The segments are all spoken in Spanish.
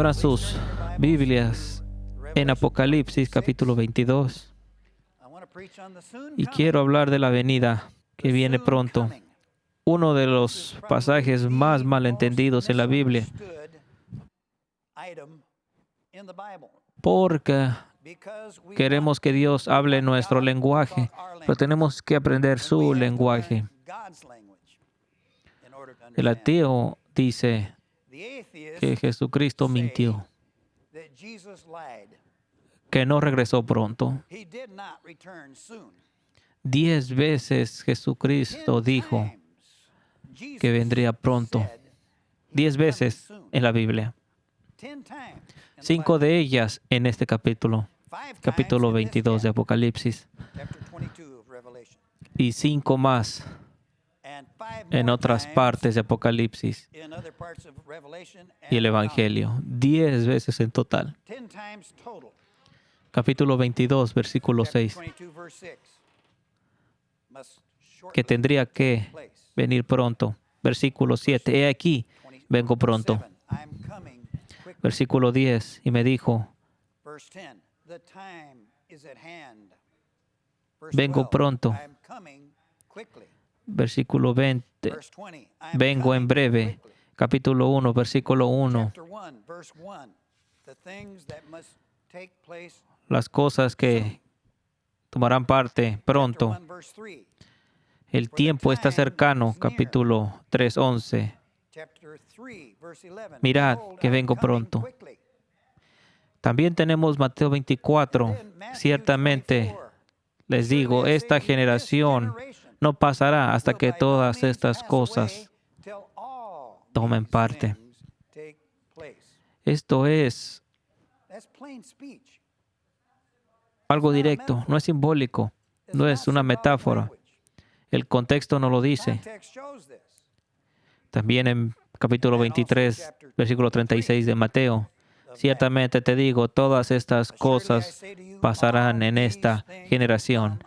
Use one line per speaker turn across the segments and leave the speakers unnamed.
abran sus Biblias en Apocalipsis capítulo 22. Y quiero hablar de la venida que viene pronto. Uno de los pasajes más malentendidos en la Biblia. Porque queremos que Dios hable nuestro lenguaje, pero tenemos que aprender su lenguaje. El ateo dice que Jesucristo mintió, que no regresó pronto. 10 veces Jesucristo dijo que vendría pronto. 10 veces en la Biblia. 5 de ellas en este capítulo 22 de Apocalipsis. Y 5 más en otras partes de Apocalipsis y el Evangelio. 10 veces en total. Capítulo 22, versículo 6. Que tendría que venir pronto. Versículo 7. He aquí, vengo pronto. Versículo 10. Y me dijo, vengo pronto. Versículo 20. Vengo en breve. Capítulo 1, versículo 1. Las cosas que tomarán parte pronto. El tiempo está cercano. Capítulo 3, 11. Mirad que vengo pronto. También tenemos Mateo 24. Ciertamente les digo, esta generación no pasará hasta que todas estas cosas tomen parte. Esto es algo directo, no es simbólico, no es una metáfora. El contexto no lo dice. También en capítulo 23, versículo 36 de Mateo, ciertamente te digo, todas estas cosas pasarán en esta generación.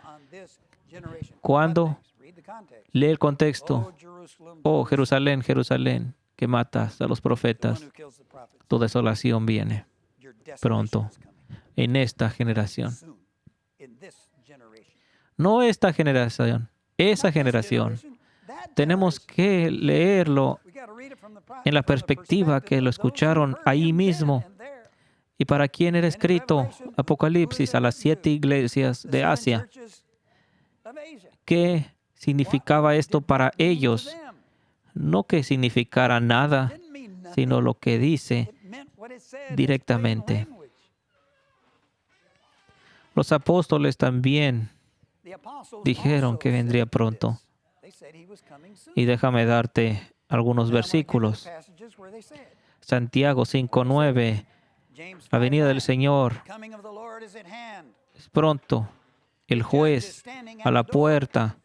¿Cuándo? Lee el contexto. Oh, Jerusalén, Jerusalén, que matas a los profetas. Tu desolación viene pronto en esta generación. No esta generación, esa generación. Tenemos que leerlo en la perspectiva que lo escucharon ahí mismo. ¿Y para quién era escrito Apocalipsis? A las 7 iglesias de Asia. ¿Qué significaba esto para ellos? No que significara nada, sino lo que dice directamente. Los apóstoles también dijeron que vendría pronto. Y déjame darte algunos versículos. Santiago 5:9. La venida del Señor es pronto. El juez a la puerta.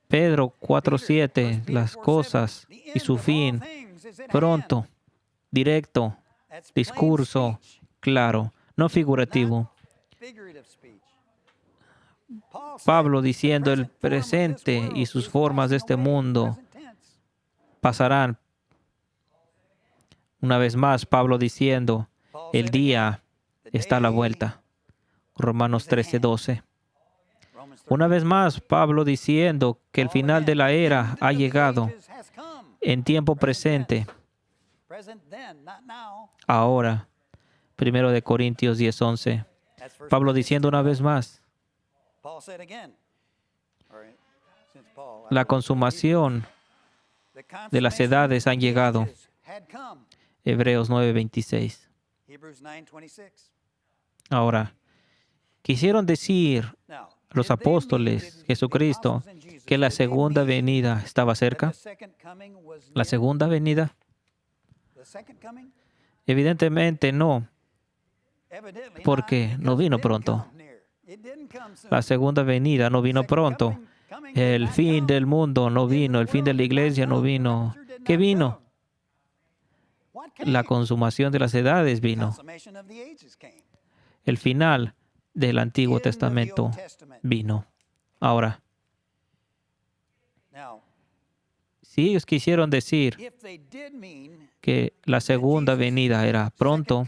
Pedro 4:7. Las cosas y su fin pronto. Directo. Discurso claro, no figurativo. Pablo diciendo el presente y sus formas de este mundo pasarán. Una vez más, Pablo diciendo, el día está a la vuelta. Romanos 13:12. Una vez más, Pablo diciendo que el final de la era ha llegado en tiempo presente. Ahora, 1 de Corintios 10:11. Pablo diciendo una vez más, la consumación de las edades han llegado. Hebreos 9:26. Ahora, quisieron decir los apóstoles, Jesucristo, que la segunda venida estaba cerca. ¿La segunda venida? Evidentemente no, porque no vino pronto. La segunda venida no vino pronto. El fin del mundo no vino. El fin de la iglesia no vino. ¿Qué vino? La consumación de las edades vino. El final del Antiguo Testamento vino. Ahora, Si ellos quisieron decir que la segunda venida era pronto,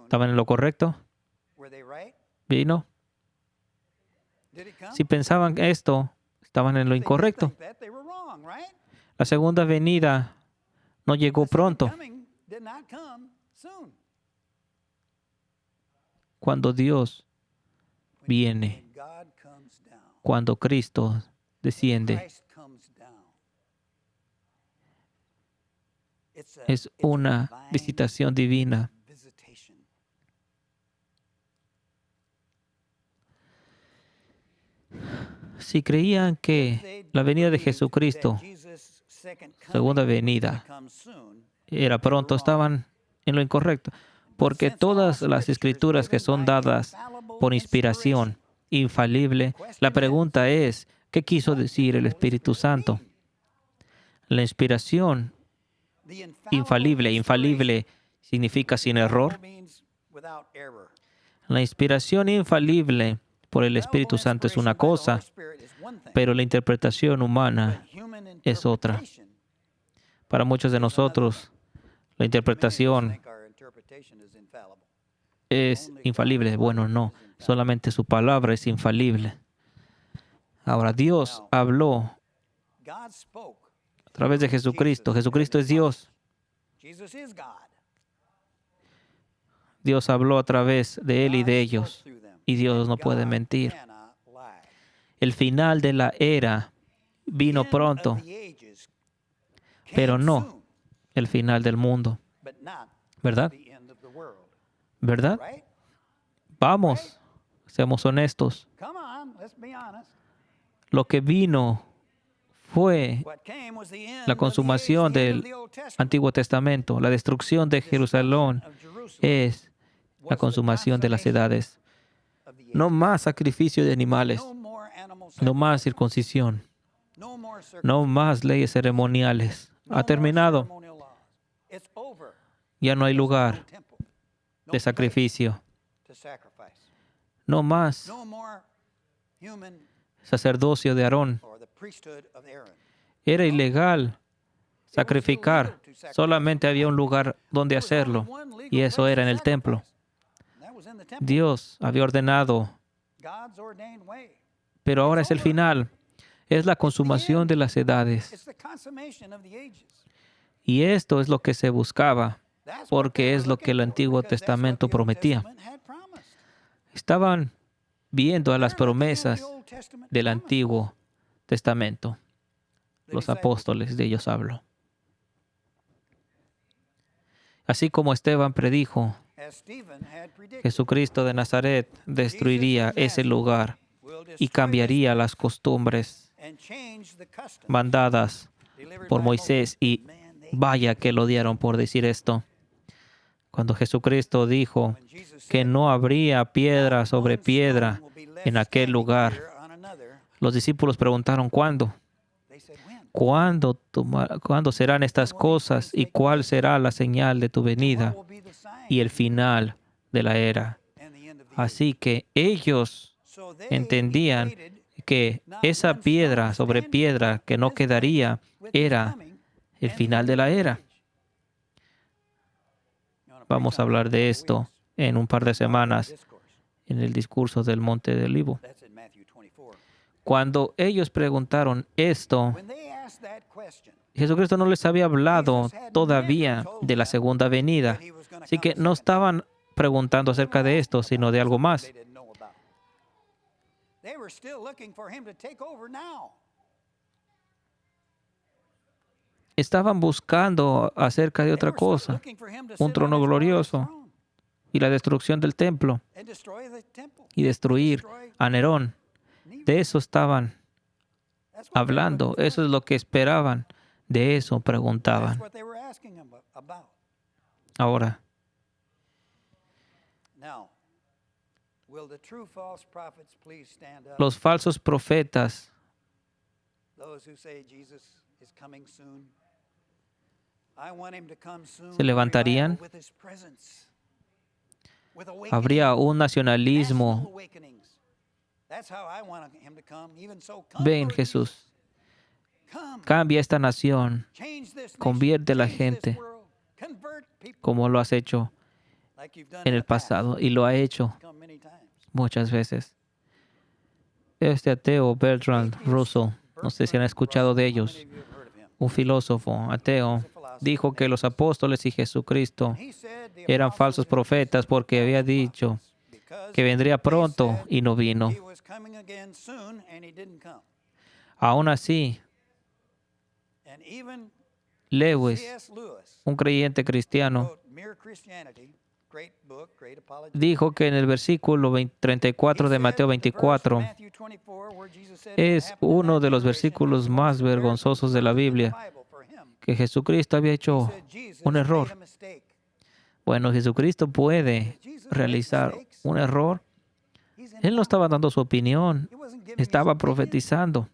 ¿estaban en lo correcto? ¿Vino? Si pensaban esto, estaban en lo incorrecto. La segunda venida no llegó pronto. Cuando Dios viene, cuando Cristo desciende, es una visitación divina. Si creían que la venida de Jesucristo, segunda venida, era pronto, estaban en lo incorrecto. Porque todas las escrituras que son dadas por inspiración infalible, la pregunta es, ¿qué quiso decir el Espíritu Santo? La inspiración infalible significa sin error. La inspiración infalible por el Espíritu Santo es una cosa, pero la interpretación humana es otra. Para muchos de nosotros, la interpretación es infalible. Bueno, no. Solamente su palabra es infalible. Ahora, Dios habló a través de Jesucristo. Jesucristo es Dios. Dios habló a través de Él y de ellos. Y Dios no puede mentir. El final de la era vino pronto, pero no el final del mundo. ¿Verdad? ¿Verdad? Vamos, seamos honestos. Lo que vino fue la consumación del Antiguo Testamento. La destrucción de Jerusalén es la consumación de las edades. No más sacrificio de animales, no más circuncisión, no más leyes ceremoniales. Ha terminado. Ya no hay lugar de sacrificio. No más sacerdocio de Aarón. Era ilegal sacrificar. Solamente había un lugar donde hacerlo, y eso era en el templo. Dios había ordenado, pero ahora es el final. Es la consumación de las edades. Y esto es lo que se buscaba, porque es lo que el Antiguo Testamento prometía. Estaban viendo a las promesas del Antiguo Testamento. Los apóstoles, de ellos hablo. Así como Esteban predijo, Jesucristo de Nazaret destruiría ese lugar y cambiaría las costumbres mandadas por Moisés, y vaya que lo odiaron por decir esto. Cuando Jesucristo dijo que no habría piedra sobre piedra en aquel lugar, los discípulos preguntaron, ¿cuándo? ¿Cuándo serán estas cosas y cuál será la señal de tu venida y el final de la era? Así que ellos entendían que esa piedra sobre piedra que no quedaría era el final de la era. Vamos a hablar de esto en un par de semanas en el discurso del Monte del Olivo. Cuando ellos preguntaron esto, Jesucristo no les había hablado todavía de la segunda venida. Así que no estaban preguntando acerca de esto, sino de algo más. Estaban buscando acerca de otra cosa, un trono glorioso y la destrucción del templo y destruir a Nerón. De eso estaban hablando, eso es lo que esperaban, de eso preguntaban. Ahora, los falsos profetas se levantarían. Habría un nacionalismo. Ven, Jesús. cambia esta nación, convierte a la gente como lo has hecho en el pasado y lo ha hecho muchas veces. Este ateo, Bertrand Russell, no sé si han escuchado de ellos, un filósofo ateo, dijo que los apóstoles y Jesucristo eran falsos profetas porque había dicho que vendría pronto y no vino. Aún así, Lewis, un creyente cristiano, dijo que en el versículo 34 de Mateo 24 es uno de los versículos más vergonzosos de la Biblia, que Jesucristo había hecho un error. Bueno, Jesucristo puede realizar un error. Él no estaba dando su opinión, estaba profetizando.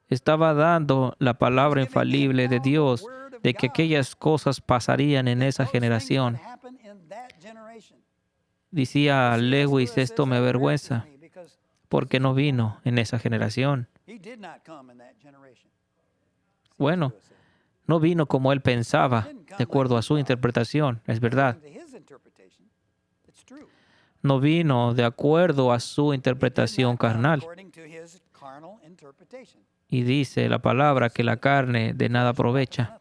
Estaba dando la palabra infalible de Dios de que aquellas cosas pasarían en esa generación. Decía Lewis, esto me avergüenza porque no vino en esa generación. Bueno, no vino como él pensaba, de acuerdo a su interpretación, es verdad. No vino de acuerdo a su interpretación carnal. Y dice la palabra que la carne de nada aprovecha.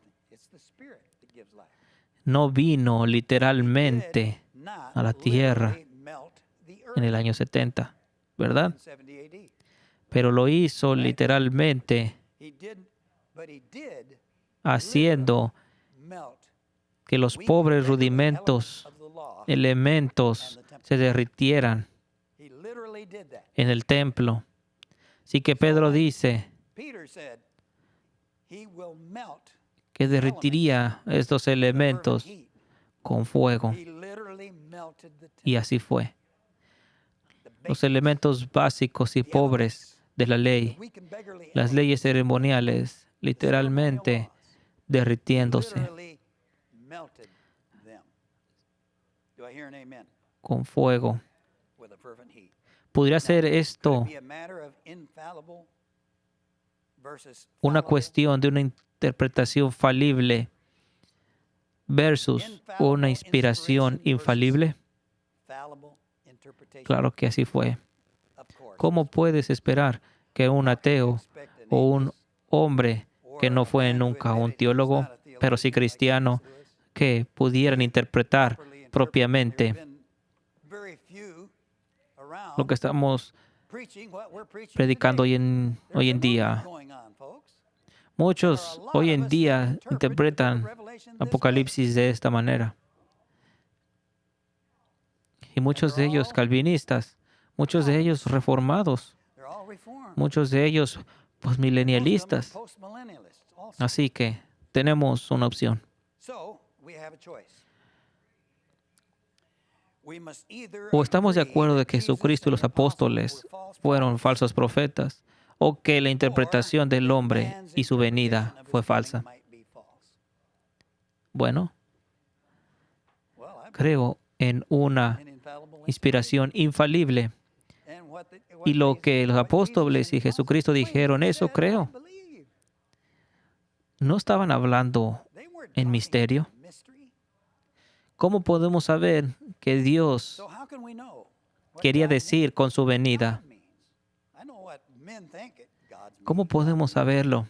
No vino literalmente a la tierra en el año 70, ¿verdad? Pero lo hizo literalmente haciendo que los pobres rudimentos, elementos, se derritieran en el templo. Así que Pedro dice que derritiría estos elementos con fuego. Y así fue. Los elementos básicos y pobres de la ley, las leyes ceremoniales, literalmente derritiéndose con fuego. ¿Podría ser esto una cuestión de una interpretación falible versus una inspiración infalible? Claro que así fue. ¿Cómo puedes esperar que un ateo o un hombre que no fue nunca un teólogo, pero sí cristiano, que pudieran interpretar propiamente lo que estamos predicando hoy en día? Muchos hoy en día interpretan Apocalipsis de esta manera. Y muchos de ellos calvinistas, muchos de ellos reformados, muchos de ellos postmilenialistas. Así que tenemos una opción. O estamos de acuerdo de que Jesucristo y los apóstoles fueron falsos profetas, o que la interpretación del hombre y su venida fue falsa. Bueno, creo en una inspiración infalible. Y lo que los apóstoles y Jesucristo dijeron, eso creo. ¿No estaban hablando en misterio? ¿Cómo podemos saber que Dios quería decir con su venida? ¿Cómo podemos saberlo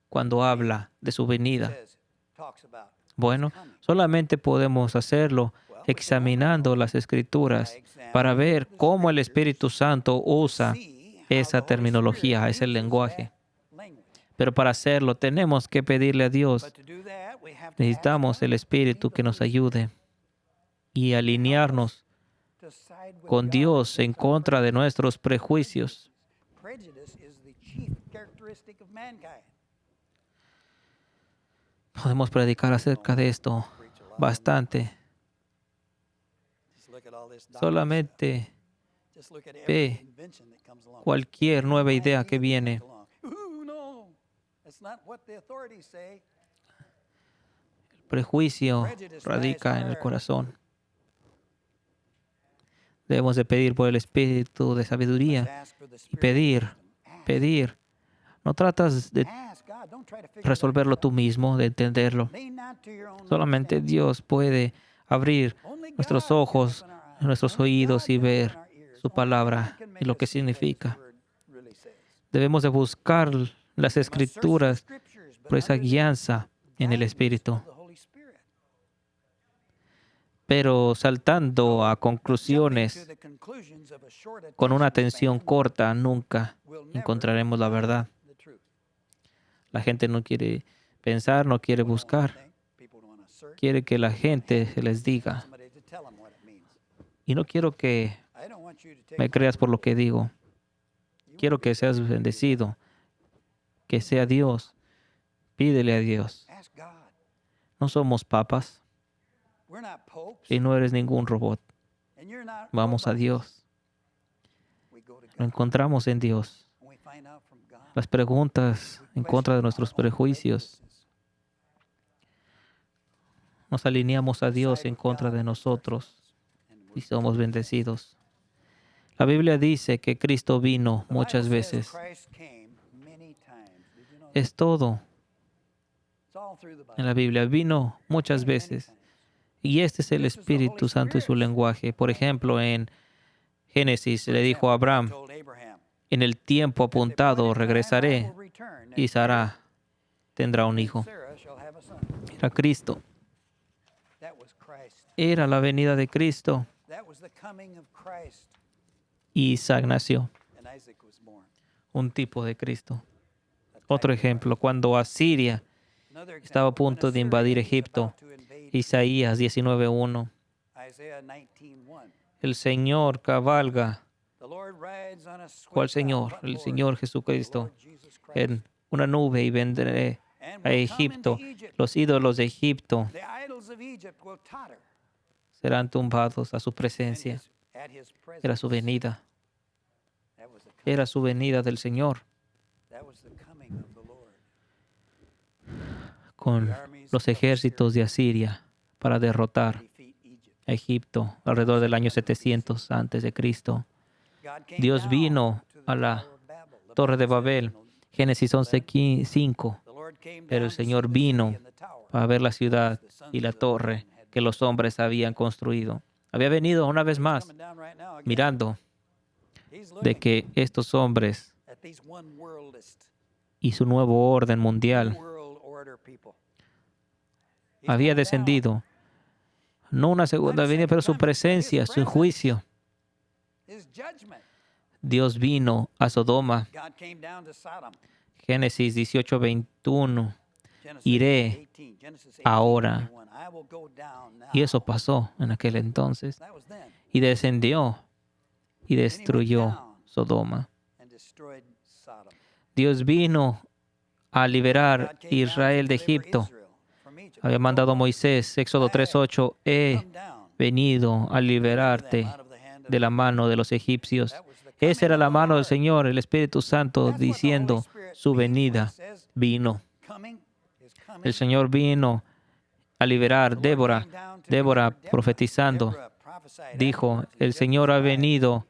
cuando habla de su venida? Bueno, solamente podemos hacerlo examinando las Escrituras para ver cómo el Espíritu Santo usa esa terminología, ese lenguaje. Pero para hacerlo tenemos que pedirle a Dios. Necesitamos el Espíritu que nos ayude y alinearnos con Dios en contra de nuestros prejuicios. Podemos predicar acerca de esto bastante. Solamente ve cualquier nueva idea que viene. El prejuicio radica en el corazón. Debemos de pedir por el espíritu de sabiduría y pedir. No tratas de resolverlo tú mismo, de entenderlo. Solamente Dios puede abrir nuestros ojos, nuestros oídos y ver su palabra y lo que significa. Debemos de buscar las escrituras por esa guianza en el Espíritu. Pero saltando a conclusiones con una atención corta, nunca encontraremos la verdad. La gente no quiere pensar, no quiere buscar. Quiere que la gente se les diga. Y no quiero que me creas por lo que digo. Quiero que seas bendecido, que sea Dios. Pídele a Dios. No somos papas y no eres ningún robot. Vamos a Dios. Lo encontramos en Dios. Las preguntas en contra de nuestros prejuicios. Nos alineamos a Dios en contra de nosotros y somos bendecidos. La Biblia dice que Cristo vino muchas veces. Es todo en la Biblia. Vino muchas veces. Y este es el Espíritu Santo y su lenguaje. Por ejemplo, en Génesis le dijo a Abraham, en el tiempo apuntado regresaré y Sara tendrá un hijo. Era Cristo. Era la venida de Cristo. Y Isaac nació. Un tipo de Cristo. Otro ejemplo, cuando Asiria estaba a punto de invadir Egipto, Isaías 19:1. El Señor cabalga. ¿Cuál Señor? El Señor Jesucristo. En una nube y vendré a Egipto. Los ídolos de Egipto serán tumbados a su presencia. Era su venida. Era su venida del Señor. Con los ejércitos de Asiria para derrotar a Egipto alrededor del año 700 antes de Cristo. Dios vino a la Torre de Babel, Génesis 11:5. Pero el Señor vino para ver la ciudad y la torre que los hombres habían construido. Había venido una vez más, mirando de que estos hombres y su nuevo orden mundial había descendido. No una segunda venida, pero su presencia, su juicio. Dios vino a Sodoma. Génesis 18:21. Iré ahora. Y eso pasó en aquel entonces. Y descendió y destruyó Sodoma. Dios vino a liberar a Israel de Egipto. Había mandado a Moisés, Éxodo 3:8, he venido a liberarte de la mano de los egipcios. Esa era la mano del Señor, el Espíritu Santo, diciendo, su venida vino. El Señor vino a liberar Débora. Débora profetizando, dijo, el Señor ha venido.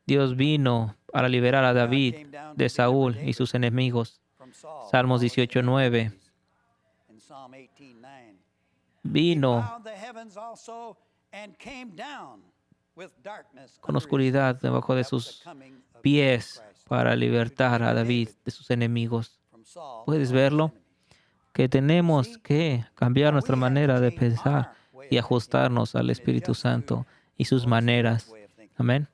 Dios vino para liberar a David de Saúl y sus enemigos. Salmos 18:9. Vino con oscuridad debajo de sus pies para libertar a David de sus enemigos. ¿Puedes verlo? Que tenemos que cambiar nuestra manera de pensar y ajustarnos al Espíritu Santo y sus maneras. Amén.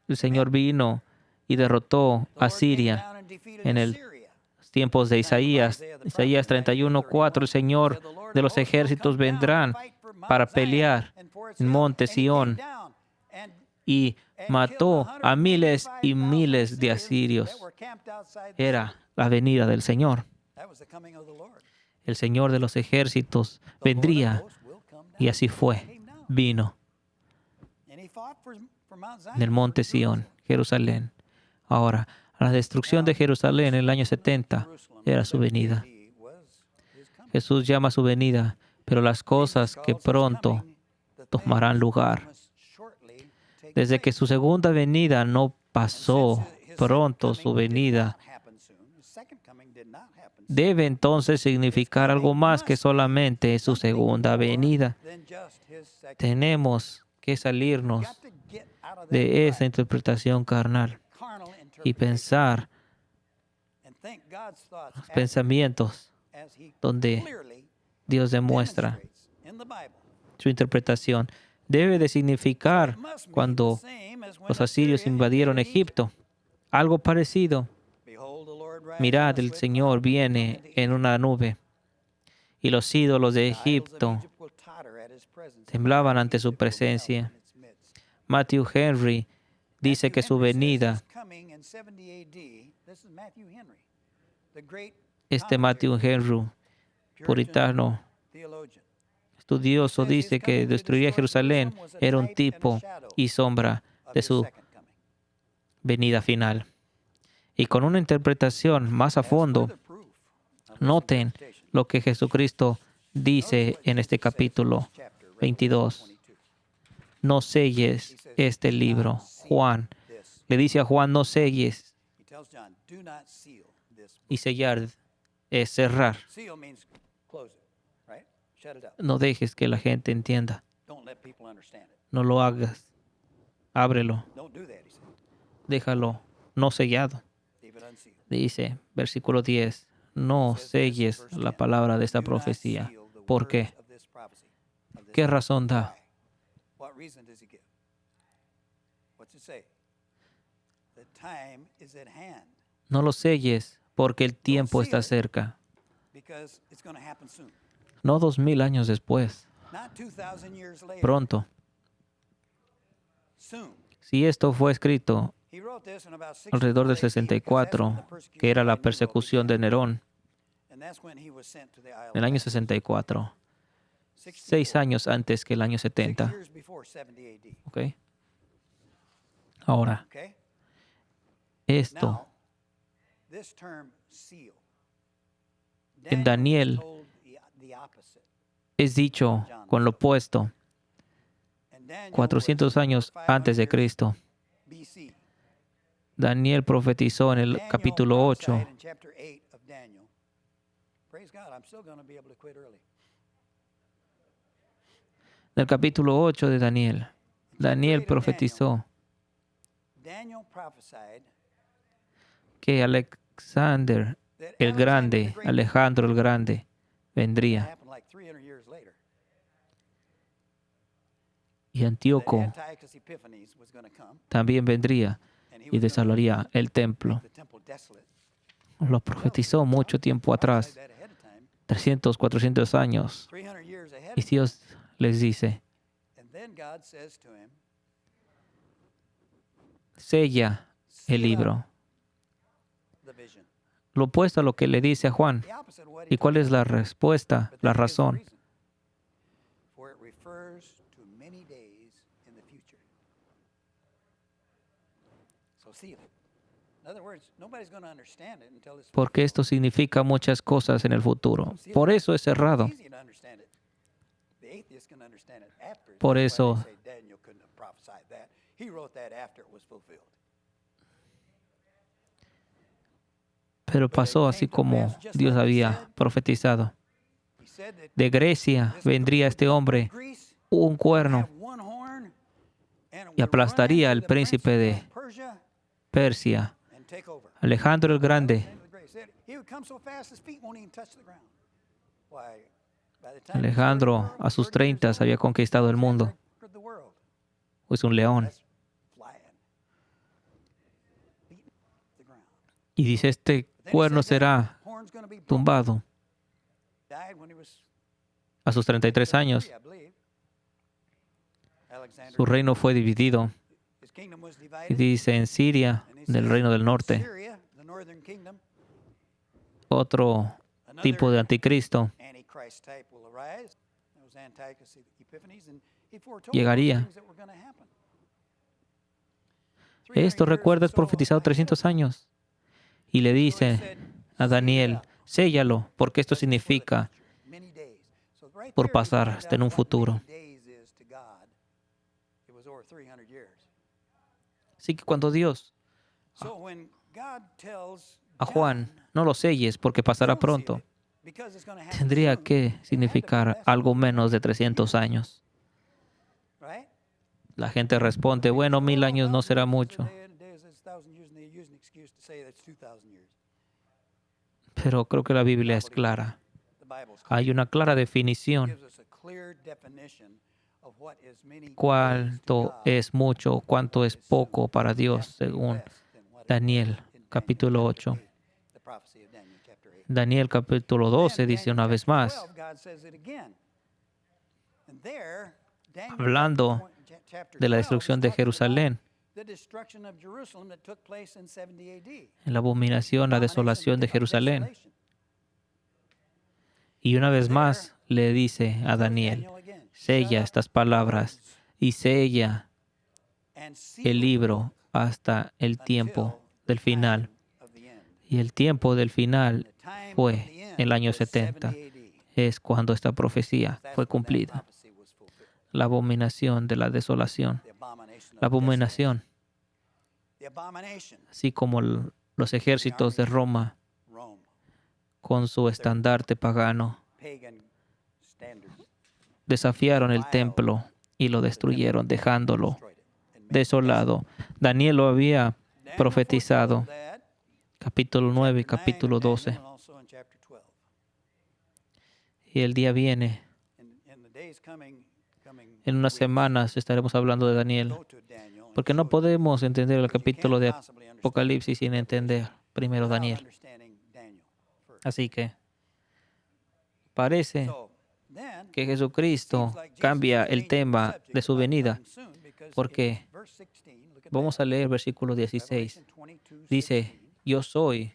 El Señor vino y derrotó a Siria en los tiempos de Isaías. Isaías 31:4. El Señor de los ejércitos vendrán para pelear en monte Sión y mató a miles y miles de asirios. Era la venida del Señor. El Señor de los ejércitos vendría y así fue. Vino en el monte Sión, Jerusalén. Ahora, la destrucción de Jerusalén en el año 70 era su venida. Jesús llama a su venida, pero las cosas que pronto tomarán lugar. Desde que su segunda venida no pasó pronto, su venida debe entonces significar algo más que solamente su segunda venida. Tenemos que salirnos de esa interpretación carnal y pensar los pensamientos donde Dios demuestra su interpretación. Debe de significar cuando los asirios invadieron Egipto. Algo parecido. Mirad, el Señor viene en una nube y los ídolos de Egipto temblaban ante su presencia. Matthew Henry dice que su venida, Matthew Henry, puritano, estudioso, dice que destruiría Jerusalén era un tipo y sombra de su venida final. Y con una interpretación más a fondo, noten lo que Jesucristo dice en este capítulo 22. No selles este libro. Juan le dice a Juan, no selles. Y sellar es cerrar. No dejes que la gente entienda. No lo hagas. Ábrelo. Déjalo no sellado. Dice, versículo 10, no selles la palabra de esta profecía. ¿Por qué? ¿Qué razón da? No lo selles porque el tiempo está cerca. No 2000 años después. Pronto. Si esto fue escrito alrededor del 64, que era la persecución de Nerón, en el año 64, 6 años antes que el año 70. ¿Okay? Ahora, esto en Daniel es dicho con lo opuesto, 400 años antes de Cristo. Daniel profetizó en el capítulo 8. En el capítulo 8 de Daniel, Daniel profetizó que Alejandro el Grande, vendría. Y Antíoco también vendría y desalojaría el templo. Lo profetizó mucho tiempo atrás, 300, 400 años. Y Dios les dice, sella el libro. Lo opuesto a lo que le dice a Juan. ¿Y cuál es la respuesta, la razón? Porque esto significa muchas cosas en el futuro. Por eso es cerrado. Por eso pero pasó así como Dios había profetizado. De Grecia vendría este hombre, un cuerno, y aplastaría al príncipe de Persia, Alejandro el Grande. Alejandro a sus 30 había conquistado el mundo. Es un león. Y dice, este cuerno será tumbado. A sus 33 años, su reino fue dividido. Y dice, en Siria, del reino del norte, otro tipo de anticristo llegaría. Esto, recuerda, es profetizado 300 años. Y le dice a Daniel, séllalo, porque esto significa por pasar hasta en un futuro. Así que cuando Dios a Juan, no lo selles porque pasará pronto, tendría que significar algo menos de 300 años. La gente responde, bueno, 1000 años no será mucho. Pero creo que la Biblia es clara. Hay una clara definición cuánto es mucho, cuánto es poco para Dios, según Daniel, capítulo 8. Daniel, capítulo 12, dice una vez más, hablando de la destrucción de Jerusalén, en la abominación, la desolación de Jerusalén. Y una vez más le dice a Daniel, sella estas palabras y sella el libro hasta el tiempo del final. Y el tiempo del final fue el año 70. Es cuando esta profecía fue cumplida. La abominación de la desolación. La abominación. Así como los ejércitos de Roma con su estandarte pagano desafiaron el templo y lo destruyeron, dejándolo desolado. Daniel lo había profetizado. Capítulo 9, capítulo 12. Y el día viene. En unas semanas estaremos hablando de Daniel. Porque no podemos entender el capítulo de Apocalipsis sin entender primero Daniel. Así que parece que Jesucristo cambia el tema de su venida. Porque vamos a leer versículo 16. Dice, yo soy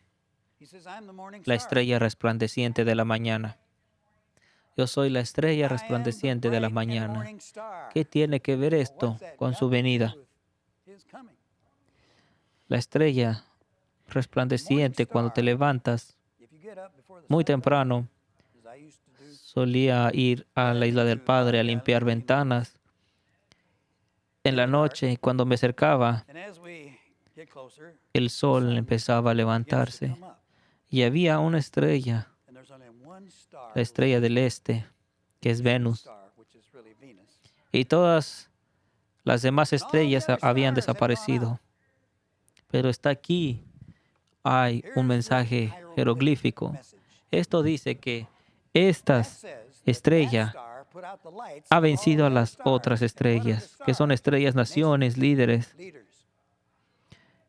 la estrella resplandeciente de la mañana. Yo soy la estrella resplandeciente de la mañana. ¿Qué tiene que ver esto con su venida? La estrella resplandeciente, cuando te levantas muy temprano, solía ir a la isla del Padre a limpiar ventanas. En la noche, y cuando me acercaba, el sol empezaba a levantarse y había una estrella, la estrella del este, que es Venus. Y todas las demás estrellas habían desaparecido. Pero está aquí, hay un mensaje jeroglífico. Esto dice que esta estrella ha vencido a las otras estrellas, que son estrellas, naciones, líderes.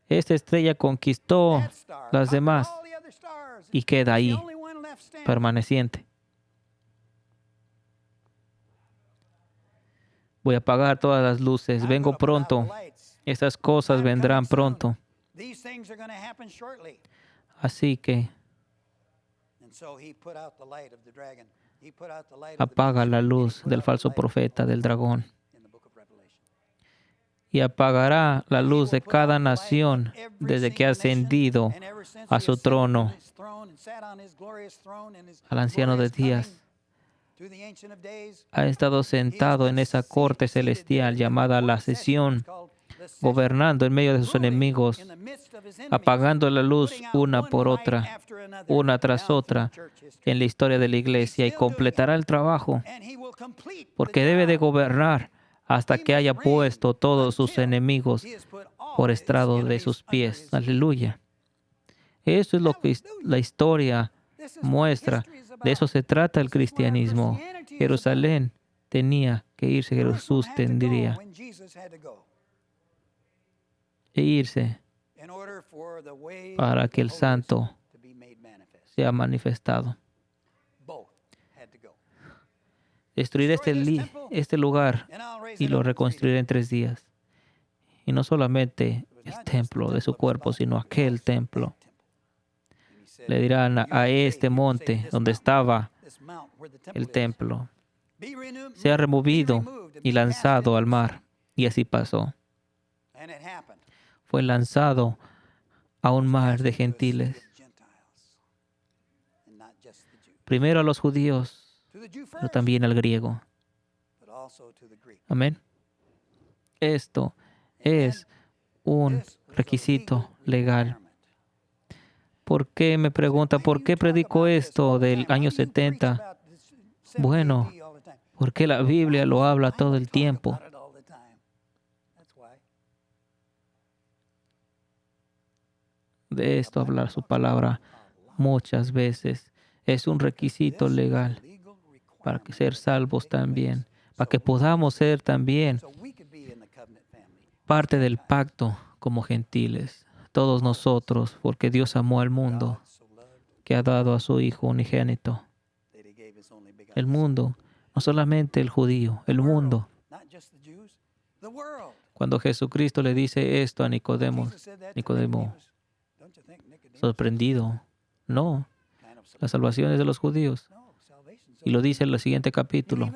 Esta estrella conquistó las demás y queda ahí, permaneciente. Voy a apagar todas las luces. Vengo pronto. Estas cosas vendrán pronto. Así que apaga la luz del falso profeta, del dragón. Y apagará la luz de cada nación desde que ha ascendido a su trono, al anciano de días. Ha estado sentado en esa corte celestial llamada la sesión, gobernando en medio de sus enemigos, apagando la luz una por otra, una tras otra, en la historia de la iglesia, y completará el trabajo, porque debe de gobernar hasta que haya puesto todos sus enemigos por estrado de sus pies. Aleluya. Eso es lo que la historia muestra. De eso se trata el cristianismo. Jerusalén tenía que irse, Jesús tendría que irse para que el santo sea manifestado. Destruiré este lugar y lo reconstruiré en 3 días. Y no solamente el templo de su cuerpo, sino aquel templo. Le dirán a este monte donde estaba el templo, sea removido y lanzado al mar. Y así pasó. Fue lanzado a un mar de gentiles. Primero a los judíos pero también al griego. Amén. Esto es un requisito legal. ¿Por qué me pregunta, por qué predico esto del año 70? Bueno, porque la Biblia lo habla todo el tiempo. De esto habla su palabra muchas veces. Es un requisito legal para que ser salvos también, para que podamos ser también parte del pacto como gentiles, todos nosotros, porque Dios amó al mundo, que ha dado a su Hijo unigénito. El mundo, no solamente el judío, el mundo. Cuando Jesucristo le dice esto a Nicodemo, sorprendido, no, la salvación es de los judíos. Y lo dice en el siguiente capítulo.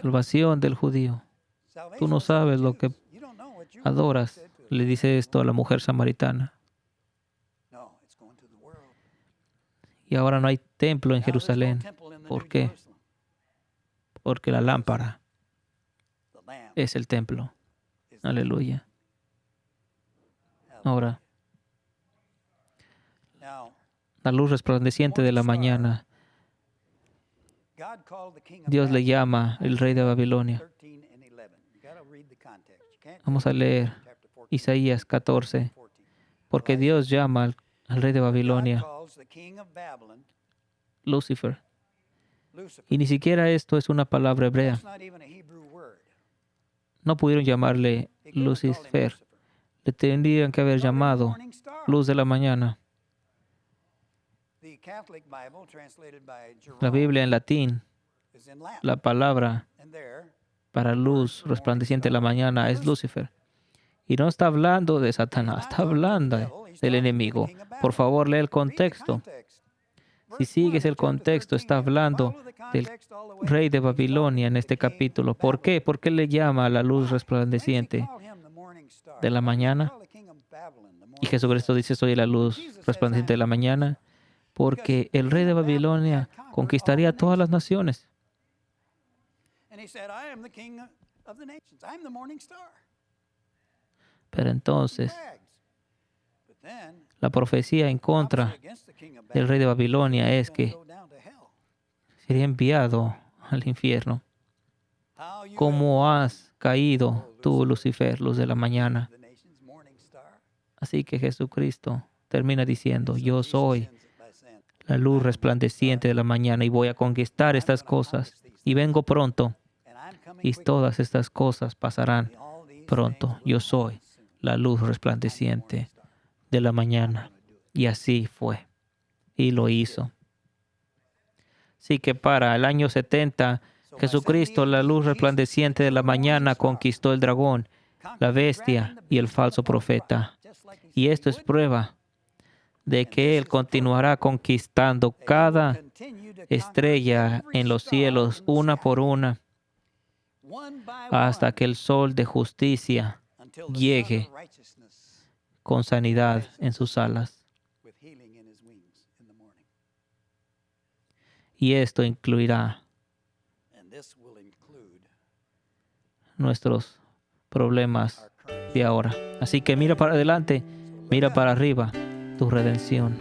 Salvación del judío. Tú no sabes lo que adoras. Le dice esto a la mujer samaritana. Y ahora no hay templo en Jerusalén. ¿Por qué? Porque la lámpara es el templo. Aleluya. Ahora, la luz resplandeciente de la mañana. Dios le llama el rey de Babilonia. Vamos a leer Isaías 14. Porque Dios llama al rey de Babilonia Lucifer. Y ni siquiera esto es una palabra hebrea. No pudieron llamarle Lucifer. Le tendrían que haber llamado luz de la mañana. La Biblia en latín, la palabra para luz resplandeciente de la mañana es Lucifer. Y no está hablando de Satanás, está hablando del enemigo. Por favor, lee el contexto. Si sigues el contexto, está hablando del rey de Babilonia en este capítulo. ¿Por qué? ¿Por qué le llama a la luz resplandeciente de la mañana? Y Jesucristo dice, soy la luz resplandeciente de la mañana. Porque el rey de Babilonia conquistaría todas las naciones. Pero entonces, la profecía en contra del rey de Babilonia es que sería enviado al infierno. ¿Cómo has caído tú, Lucifer, luz de la mañana? Así que Jesucristo termina diciendo, yo soy la luz resplandeciente de la mañana y voy a conquistar estas cosas. Y vengo pronto. Y todas estas cosas pasarán pronto. Yo soy la luz resplandeciente de la mañana. Y así fue. Y lo hizo. Así que para el año 70, Jesucristo, la luz resplandeciente de la mañana, conquistó el dragón, la bestia y el falso profeta. Y esto es prueba de que Él continuará conquistando cada estrella en los cielos, una por una, hasta que el sol de justicia llegue con sanidad en sus alas. Y esto incluirá nuestros problemas de ahora. Así que mira para adelante, mira para arriba, tu redención.